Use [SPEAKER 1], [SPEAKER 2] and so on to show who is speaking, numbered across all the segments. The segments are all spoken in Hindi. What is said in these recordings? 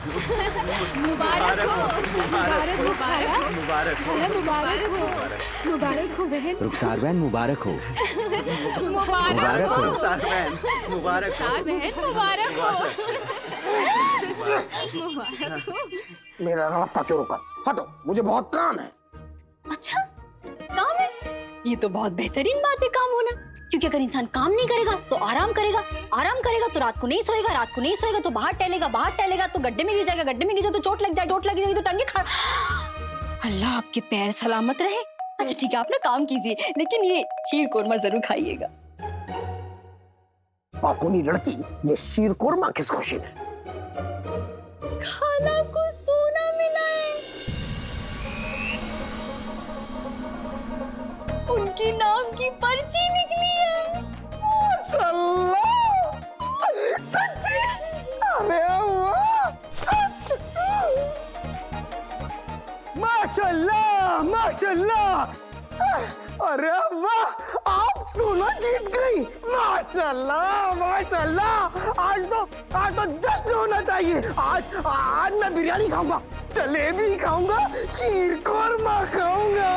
[SPEAKER 1] मुबारक हो।
[SPEAKER 2] मुबारक हो खाला,
[SPEAKER 1] मुबारक हो।
[SPEAKER 2] मुबारक हो, मुबारक हो बहन।
[SPEAKER 3] रुखसार बहन मुबारक हो।
[SPEAKER 1] मुबारक
[SPEAKER 3] हो।
[SPEAKER 1] रुखसार बहन मुबारक हो।
[SPEAKER 2] बहन मुबारक हो।
[SPEAKER 4] मेरा रास्ता क्यों रोका? हटो, मुझे बहुत काम है।
[SPEAKER 5] अच्छा, काम है? ये तो बहुत बेहतरीन बात है काम होना, क्योंकि अगर इंसान काम नहीं करेगा तो आराम करेगा, आराम करेगा तो रात को नहीं सोएगा, रात को नहीं सोएगा तो बाहर टहलेगा तो गड्ढे में गिर जाएगा, गड्ढे में गिर जाए तो चोट लग जाएगी तो टांगे खा। अल्लाह आपके पैर सलामत रहे। अच्छा ठीक है, आप ना काम कीजिए, लेकिन ये शीर कोरमा जरूर खाइएगा।
[SPEAKER 4] पापुनी लड़की, ये शीर कोरमा किस खुशी में?
[SPEAKER 5] खाला को सोना मिला है, उनकी नाम की पर्ची निकली है।
[SPEAKER 4] माशाल्लाह, सच्ची? अरे वाह! माशाल्लाह, माशाल्लाह! अरे वाह, आप सोना जीत गई। माशाल्लाह, माशाल्लाह! आज तो जश्न होना चाहिए। आज मैं बिरयानी खाऊंगा, जलेबी खाऊंगा, शीर कोरमा खाऊंगा।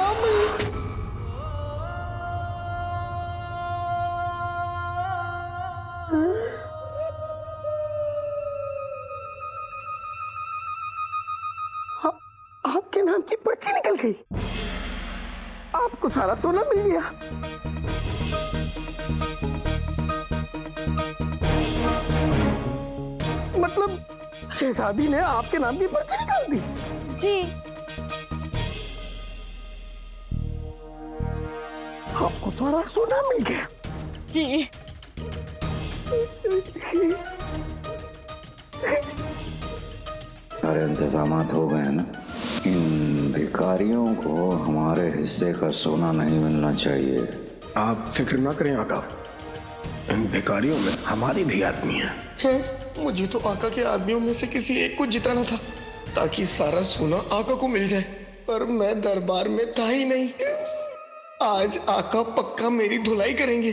[SPEAKER 4] आपके नाम की पर्ची निकल गई, आपको सारा सोना मिल गया। मतलब शहजादी ने आपके नाम की पर्ची निकाल दी?
[SPEAKER 5] जी।
[SPEAKER 4] आपको सारा सोना मिल गया?
[SPEAKER 5] जी।
[SPEAKER 6] सारे इंतजामात हो गए ना? इन भिखारियों को हमारे हिस्से का सोना नहीं मिलना चाहिए।
[SPEAKER 4] आप फिक्र ना करें आका, इन भिखारियों में हमारे भी आदमी हैं। मुझे तो आका के आदमियों में से किसी एक को जिताना था, ताकि सारा सोना आका को मिल जाए, पर मैं दरबार में था ही नहीं। आज आका पक्का मेरी धुलाई करेंगे।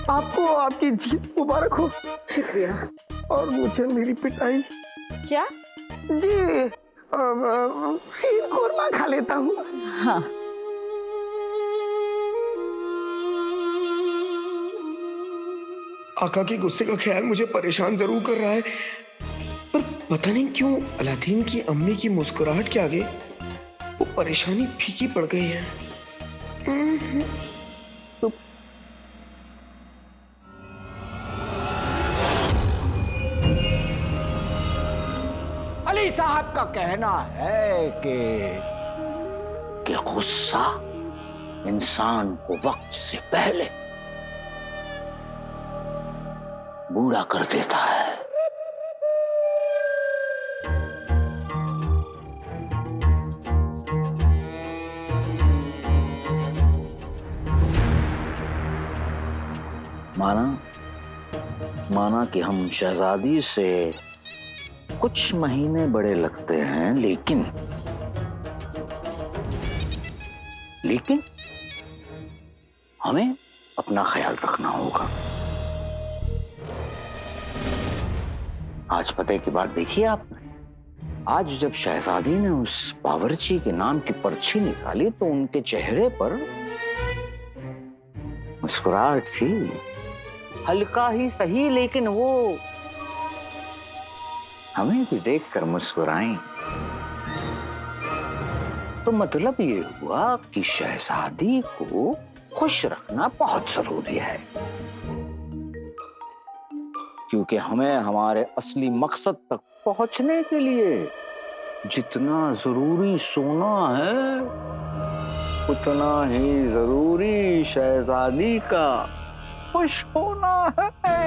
[SPEAKER 4] आपको आपकी जीत मुबारक हो। शुक्रिया। और मुझे मेरी पिटाई।
[SPEAKER 5] क्या?
[SPEAKER 4] जी, शीर कोरमा खा लेता हूँ।
[SPEAKER 5] हाँ।
[SPEAKER 4] आका के गुस्से का ख्याल मुझे परेशान जरूर कर रहा है, पर पता नहीं क्यों अलादीन की अम्मी की मुस्कुराहट के आगे वो परेशानी फीकी पड़ गई है।
[SPEAKER 6] अली साहब का कहना है कि गुस्सा इंसान को वक्त से पहले बूढ़ा कर देता है। माना कि हम शहजादी से कुछ महीने बड़े लगते हैं, लेकिन हमें अपना ख्याल रखना होगा। आज पते की बात देखी आपने? आज जब शहजादी ने उस बावर्ची के नाम की पर्ची निकाली तो उनके चेहरे पर मुस्कुराहट थी, हल्का ही सही, लेकिन वो हमें भी देखकर मुस्कुराई। तो मतलब ये हुआ कि शहजादी को खुश रखना बहुत जरूरी है, क्योंकि हमें हमारे असली मकसद तक पहुंचने के लिए जितना जरूरी सोना है, उतना ही जरूरी शहजादी का खुश होना है।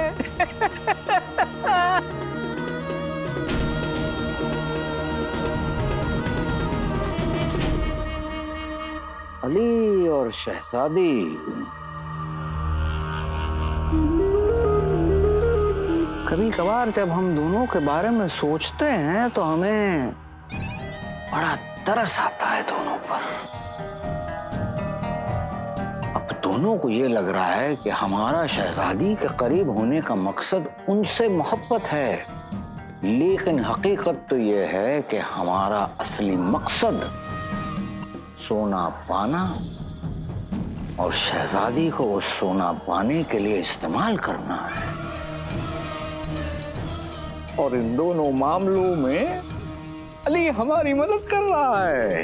[SPEAKER 6] अली और शहजादी कभी कभार जब हम दोनों के बारे में सोचते हैं तो हमें बड़ा तरस आता है दोनों पर। अब दोनों दोनों को ये लग रहा है कि हमारा शहजादी के करीब होने का मकसद उनसे मोहब्बत है, लेकिन हकीकत तो ये है कि हमारा असली मकसद सोना पाना और शहजादी को उस सोना पाने के लिए इस्तेमाल करना है। और इन दोनों मामलों में अली हमारी मदद कर रहा है।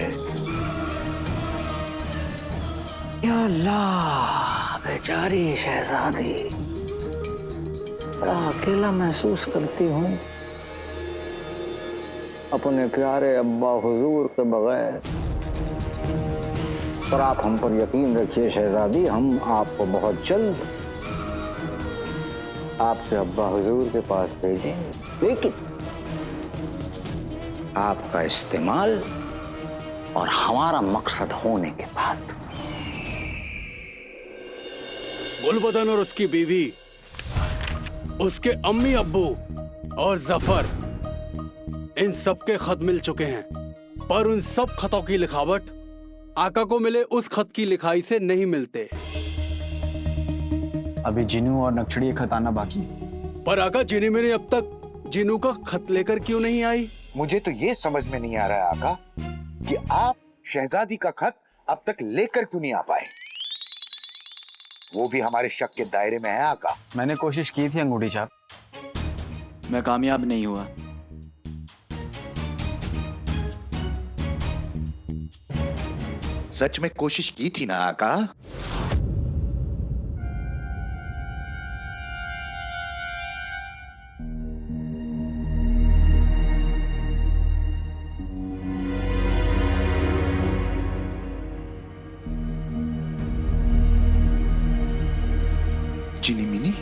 [SPEAKER 6] या अल्लाह, बेचारी शहजादी बड़ा अकेला महसूस करती हूँ अपने प्यारे अब्बा हुजूर के बगैर। पर आप हम पर यकीन रखिए शहजादी, हम आपको बहुत जल्द आपके अब्बा हुजूर के पास भेजेंगे, लेकिन आपका इस्तेमाल और हमारा मकसद होने के बाद।
[SPEAKER 3] गुलबदन और उसकी बीवी, उसके अम्मी अब्बू और जफर, इन सब के खत मिल चुके हैं, पर उन सब खतों की लिखावट आका को मिले उस खत की लिखाई से नहीं मिलते।
[SPEAKER 7] अभी जिनू और नक्शड़ी खत आना बाकी है।
[SPEAKER 3] पर आका, जिनी मेरी अब तक जिनू का खत लेकर क्यों नहीं आई?
[SPEAKER 8] मुझे तो ये समझ में नहीं आ रहा है आका कि आप शहजादी का खत अब तक लेकर क्यों नहीं आ पाए। वो भी हमारे शक के दायरे में है आका।
[SPEAKER 7] मैंने कोशिश की थी अंगूठी छाप, मैं कामयाब नहीं हुआ।
[SPEAKER 8] सच में कोशिश की थी ना आका? चिनी मिनी,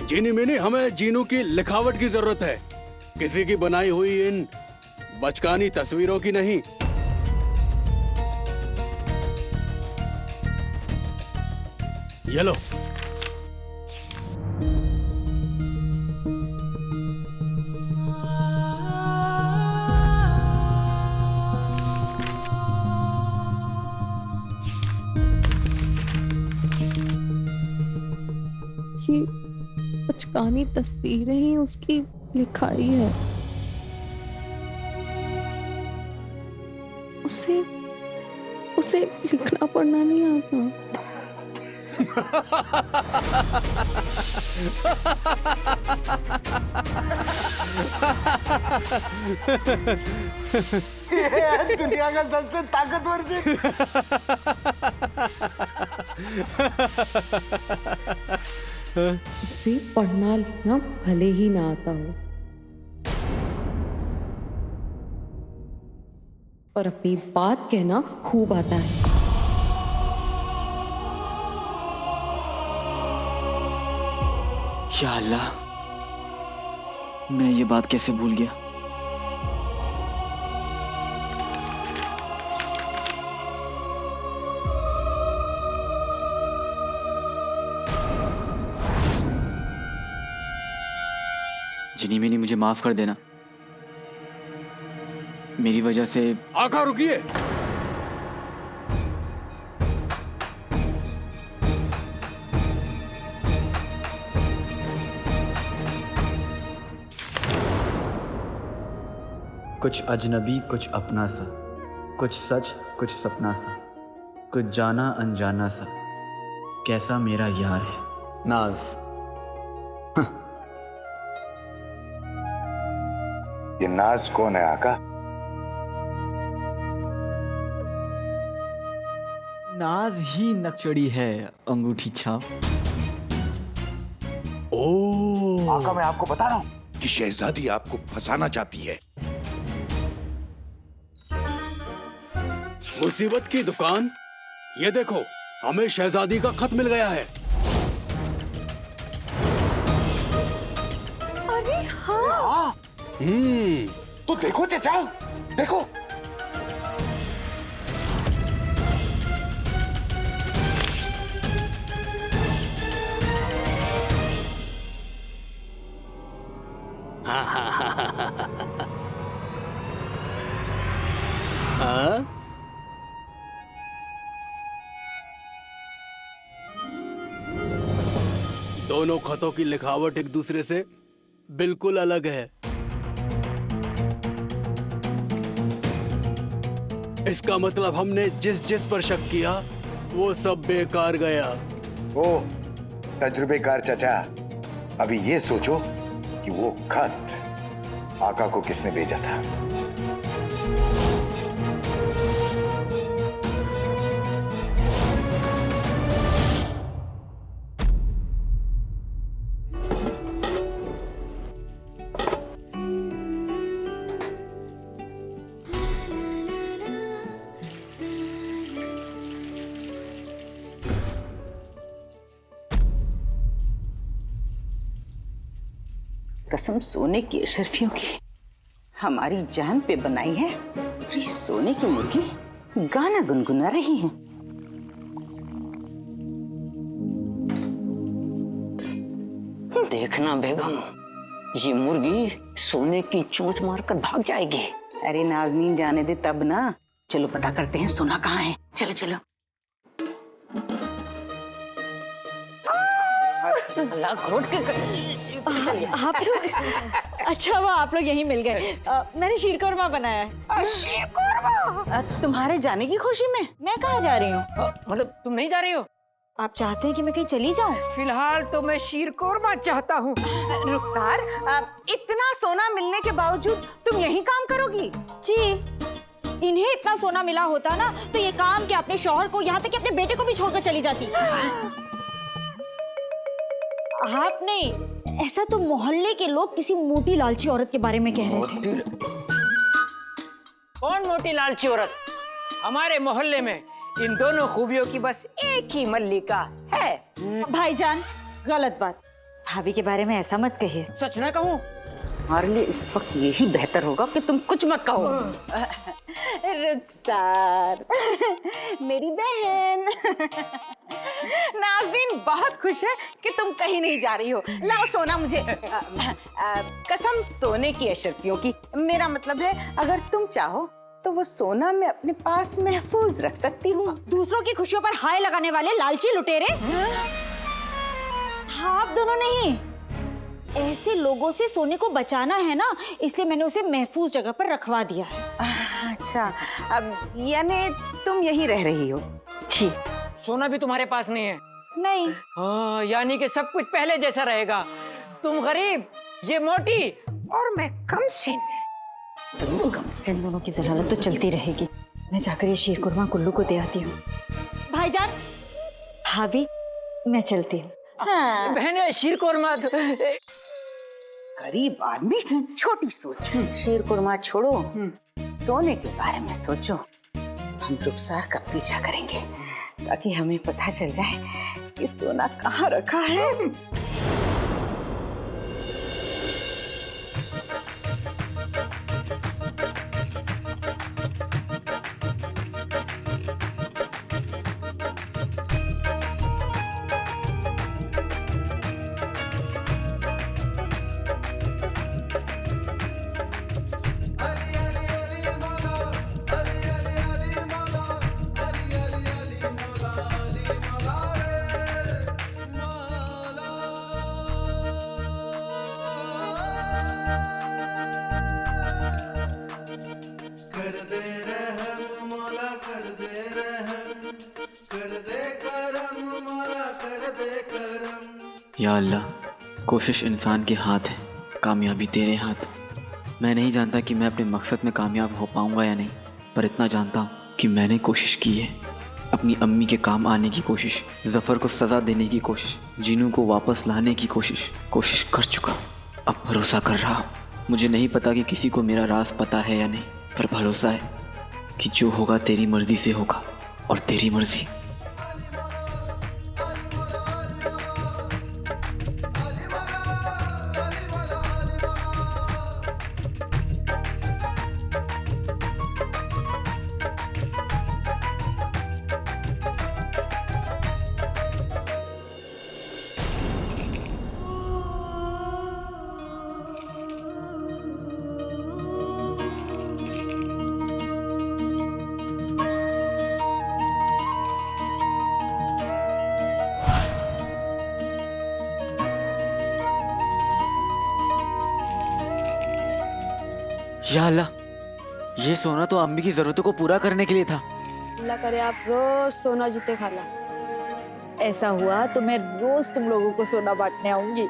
[SPEAKER 3] जिनी मिनी, हमें जीनू की लिखावट की जरूरत है, किसी की बनाई हुई इन बचकानी तस्वीरों की नहीं। ये लो।
[SPEAKER 2] ये बचकानी तस्वीरें ही उसकी लिखाई है। उसे उसे लिखना पढ़ना नहीं आता।
[SPEAKER 8] ये दुनिया का सबसे ताकतवर चीज।
[SPEAKER 2] उसे पढ़ना लिखना भले ही ना आता हो, पर अपनी बात कहना खूब आता है।
[SPEAKER 7] या अल्लाह, मैं ये बात कैसे भूल गया। जिनी मिनी, मुझे माफ कर देना, मेरी वजह से।
[SPEAKER 3] आका रुकिए।
[SPEAKER 7] कुछ अजनबी कुछ अपना सा, कुछ सच कुछ सपना सा, कुछ जाना अनजाना सा, कैसा मेरा यार है नाज।
[SPEAKER 8] ये नाज कौन है आका?
[SPEAKER 7] नाज ही नक्शड़ी है, अंगूठी छाप।
[SPEAKER 3] ओह,
[SPEAKER 8] आका, मैं आपको बता रहा हूं कि शहजादी आपको फंसाना चाहती है।
[SPEAKER 3] मुसीबत की दुकान, ये देखो, हमें शहजादी का खत मिल गया है।
[SPEAKER 5] अरे हाँ,
[SPEAKER 8] तो देखो चाचा, देखो।
[SPEAKER 3] दोनों खतों की लिखावट एक दूसरे से बिल्कुल अलग है। इसका मतलब हमने जिस जिस पर शक किया वो सब बेकार गया।
[SPEAKER 8] ओ तजुर्बेकार चाचा, अभी ये सोचो कि वो खत आका को किसने भेजा था।
[SPEAKER 9] कसम सोने की अशरफियों की, हमारी जान पे बनाई है। और ये सोने की मुर्गी गाना गुनगुना रही है। देखना बेगम, ये मुर्गी सोने की चोंच मारकर भाग जाएगी। अरे नाज़नीन जाने दे तब ना। चलो पता करते हैं सोना कहाँ है। चलो चलो। अल्लाह घोट के
[SPEAKER 5] आप लोग, अच्छा वो आप लोग यहीं मिल गए। मैंने शीरकोरमा बनाया है।
[SPEAKER 9] शीरकोरमा? तुम्हारे जाने की खुशी में?
[SPEAKER 5] मैं कहाँ जा रही हूँ?
[SPEAKER 10] मतलब तुम नहीं जा रही हो?
[SPEAKER 5] आप चाहते हैं कि मैं कहीं चली जाऊँ?
[SPEAKER 10] फिलहाल तो मैं शीरकोरमा चाहता हूँ।
[SPEAKER 9] रुखसार, इतना सोना मिलने के बावजूद तुम यही काम करोगी?
[SPEAKER 5] जी, इन्हें इतना सोना मिला होता ना तो ये काम क्या अपने शौहर को, यहाँ तक कि अपने बेटे को भी छोड़कर चली जाती। आप नहीं, ऐसा तो मोहल्ले के लोग किसी मोटी लालची औरत के बारे में कह रहे थे।
[SPEAKER 10] कौन मोटी लालची औरत? हमारे मोहल्ले में इन दोनों खूबियों की बस एक ही मल्लिका है।
[SPEAKER 5] भाईजान, गलत बात। भाभी के बारे में ऐसा मत कहिए।
[SPEAKER 10] सच ना कहूँ?
[SPEAKER 9] हमारे लिए इस वक्त यही बेहतर होगा कि तुम कुछ मत कहो। रुखसार, मेरी बहन। नाज़नीन बहुत खुश है कि तुम कहीं नहीं जा रही हो। लाओ सोना मुझे। कसम सोने की अशरफियों की, मेरा मतलब है अगर तुम चाहो तो वो सोना मैं अपने पास महफूज रख सकती हूँ।
[SPEAKER 5] दूसरों की खुशियों पर हाय लगाने वाले लालची लुटेरे। हाँ, आप दोनों नहीं, ऐसे लोगों से सोने को बचाना है ना, इसलिए मैंने उसे महफूज जगह पर रखवा दिया है।
[SPEAKER 9] अच्छा, अब यानी तुम यहीं रह रही हो?
[SPEAKER 5] जी।
[SPEAKER 10] सोना भी तुम्हारे पास नहीं है?
[SPEAKER 5] नहीं।
[SPEAKER 10] हाँ, यानी कि सब कुछ पहले जैसा रहेगा। तुम गरीब, ये मोटी और मैं कमसिन।
[SPEAKER 5] दोनों कमसिन, दोनों की जलालत तो चलती रहेगी। मैं जाकर ये शीरकुरमा कुल्लू को दे आती हूँ। भाईजान, भाभी, मैं चलती हूँ।
[SPEAKER 9] हाँ।
[SPEAKER 10] बहन, शीरकुरमा तो
[SPEAKER 9] गरीब आदमी, छोटी सोच। शीरकुरमा छोड़ो, सोने के बारे में सोचो। हम रुखसार का पीछा करेंगे ताकि हमें पता चल जाए कि सोना कहाँ रखा है।
[SPEAKER 7] या अल्लाह, कोशिश इंसान के हाथ है, कामयाबी तेरे हाथ। मैं नहीं जानता कि मैं अपने मकसद में कामयाब हो पाऊंगा या नहीं, पर इतना जानता हूँ कि मैंने कोशिश की है। अपनी अम्मी के काम आने की कोशिश, जफ़र को सज़ा देने की कोशिश, जीनू को वापस लाने की कोशिश कर चुका। अब भरोसा कर रहा हूँ। मुझे नहीं पता कि किसी को मेरा राज पता है या नहीं, पर भरोसा है कि जो होगा तेरी मर्जी से होगा, और तेरी मर्जी। या अल्लाह, ये सोना तो अम्मी की जरूरतों को पूरा करने के लिए था।
[SPEAKER 2] अल्लाह करे आप रोज सोना जीते खाला।
[SPEAKER 11] ऐसा हुआ तो मैं रोज तुम लोगों को सोना बांटने आऊंगी।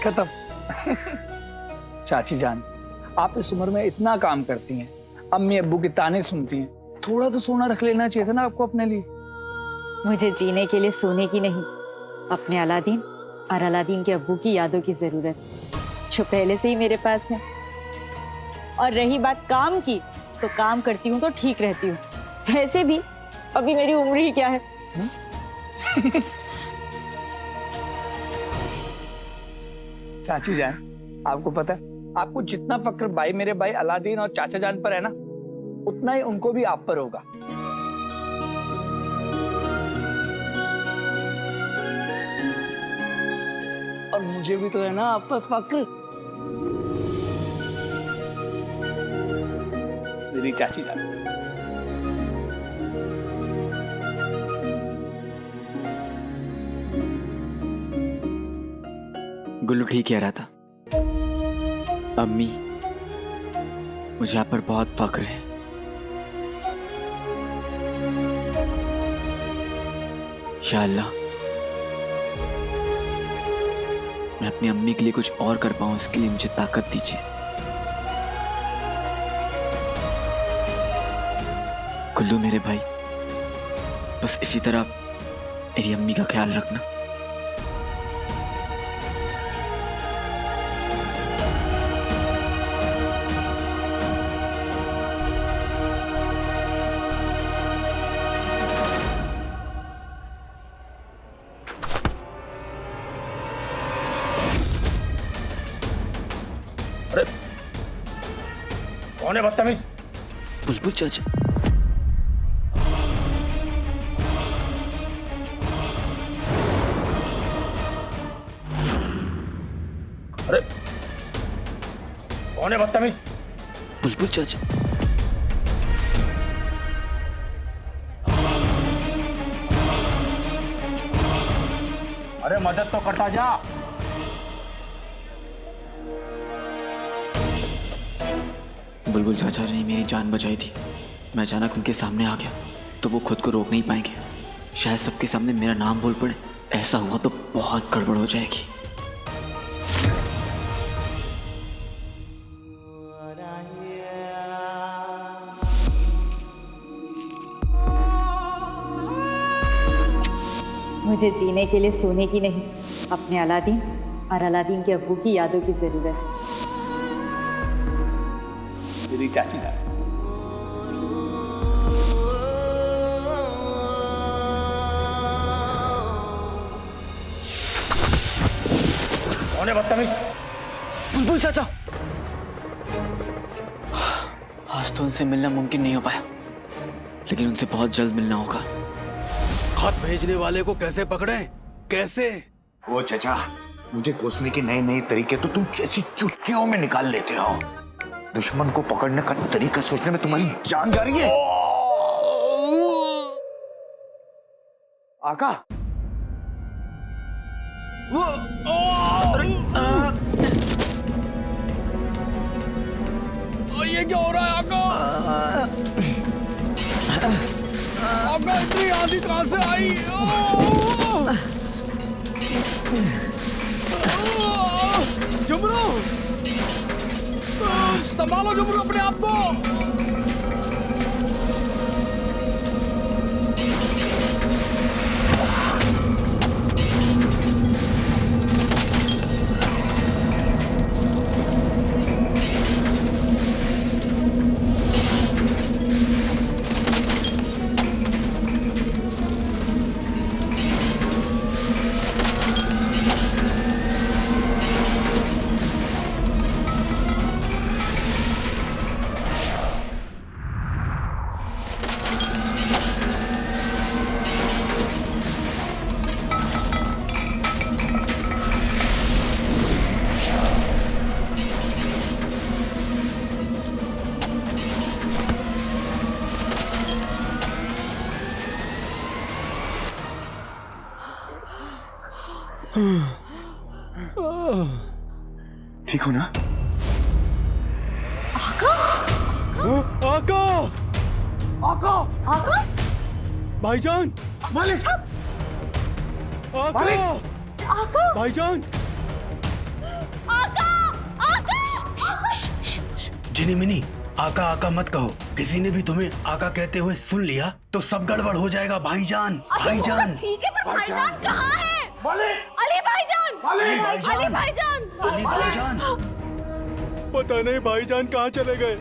[SPEAKER 12] खत्म। चाची जान, आप इस उम्र में इतना काम करती हैं, अम्मी अब्बू के ताने सुनती हैं, थोड़ा तो सोना रख लेना चाहिए था ना आपको अपने लिए।
[SPEAKER 11] मुझे जीने के लिए सोने की नहीं, अपने अलादीन और अलादीन के अब्बू की यादों की जरूरत, जो पहले से ही मेरे पास है। और रही बात काम की, तो काम करती हूँ तो ठीक रहती हूँ। वैसे भी अभी मेरी उम्र ही क्या है।
[SPEAKER 12] चाची जान, आपको पता है, आपको जितना फक्र भाई मेरे भाई अलादीन और चाचा जान पर है ना, उतना ही उनको भी आप पर होगा। और मुझे भी तो है ना आप पर फक्र, मेरी चाची जान।
[SPEAKER 7] गुल्लू ठीक कह रहा था। अम्मी, मुझे आप पर बहुत फक्र है। या अल्लाह, मैं अपनी अम्मी के लिए कुछ और कर पाऊं, इसके लिए मुझे ताकत दीजिए। गुल्लू मेरे भाई, बस इसी तरह मेरी अम्मी का ख्याल रखना।
[SPEAKER 12] कौन है बदतमीज?
[SPEAKER 7] बुलबुल चाचा।
[SPEAKER 12] अरे कौन है बदतमीज?
[SPEAKER 7] बुलबुल चाचा।
[SPEAKER 12] अरे मदद तो करता जा।
[SPEAKER 7] बुलबुल चाचा ने मेरी जान बचाई थी। मैं अचानक उनके सामने आ गया तो वो खुद को रोक नहीं पाएंगे। शायद सबके सामने मेरा नाम बोल पड़े। ऐसा हुआ तो बहुत गड़बड़ हो जाएगी।
[SPEAKER 11] मुझे जीने के लिए सोने की नहीं, अपने अलादीन और अलादीन के अब्बू की यादों की जरूरत है।
[SPEAKER 12] मेरी चाची जान। कौन है बदतमीज?
[SPEAKER 7] बुलबुल चाचा। आज तो उनसे मिलना मुमकिन नहीं हो पाया, लेकिन उनसे बहुत जल्द मिलना होगा।
[SPEAKER 3] खत भेजने वाले को कैसे पकड़े? कैसे?
[SPEAKER 8] ओ चाचा, मुझे कोसने के नए नए तरीके तो तुम कैसी चुटकियों में निकाल लेते हो। दुश्मन को पकड़ने का तरीका सोचने में तुम्हारी जान जा रही है।
[SPEAKER 12] आका,
[SPEAKER 3] ये क्या हो रहा है आका? आका, इतनी आंधी कहां से आई? जुमरू, संभालो जुमरू अपने आप को।
[SPEAKER 8] ठीक हो ना?
[SPEAKER 3] आका आका
[SPEAKER 5] आका
[SPEAKER 3] भाईजान
[SPEAKER 8] मालिक
[SPEAKER 3] आका
[SPEAKER 5] आका
[SPEAKER 3] भाईजान
[SPEAKER 5] आका आका
[SPEAKER 13] जिनी मिनी आका आका मत कहो। किसी ने भी तुम्हें आका कहते हुए सुन लिया तो सब गड़बड़ हो जाएगा भाईजान। भाईजान
[SPEAKER 5] ठीक है पर भाईजान कहाँ है? अली भाईजान
[SPEAKER 13] अली भाईजान
[SPEAKER 5] अली भाईजान
[SPEAKER 13] अली भाईजान
[SPEAKER 3] पता नहीं भाईजान कहाँ चले गए,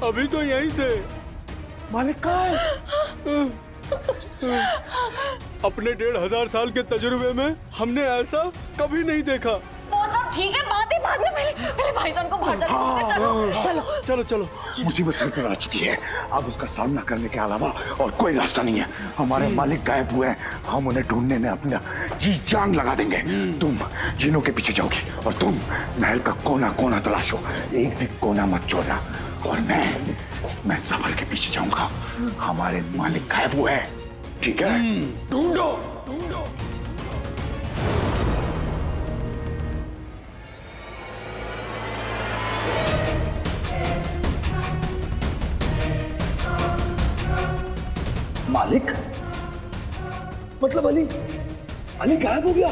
[SPEAKER 3] अभी तो यहीं थे।
[SPEAKER 8] मालिक कहाँ है?
[SPEAKER 3] अपने 1500 साल के तजुर्बे में हमने ऐसा कभी नहीं देखा।
[SPEAKER 5] वो सब ठीक है, बात ही बाद में, पहले भाईजान को बाहर जाने दो। चलो चलो
[SPEAKER 3] चलो चलो
[SPEAKER 8] मुसीबत सर पर आ चुकी है, अब उसका सामना करने के अलावा और कोई रास्ता नहीं है। हमारे मालिक गायब हुए हैं, हम उन्हें ढूंढने में अपना जी जान लगा देंगे। तुम जिनों के पीछे जाओगी और तुम महल का कोना कोना तलाशो, एक भी कोना मत छोड़ना। और मैं सफर के पीछे जाऊंगा, हमारे मालिक गायब हुए हैं, ठीक है? ढूंढो ढूंढो।
[SPEAKER 12] मालिक मतलब अली गायब हो गया?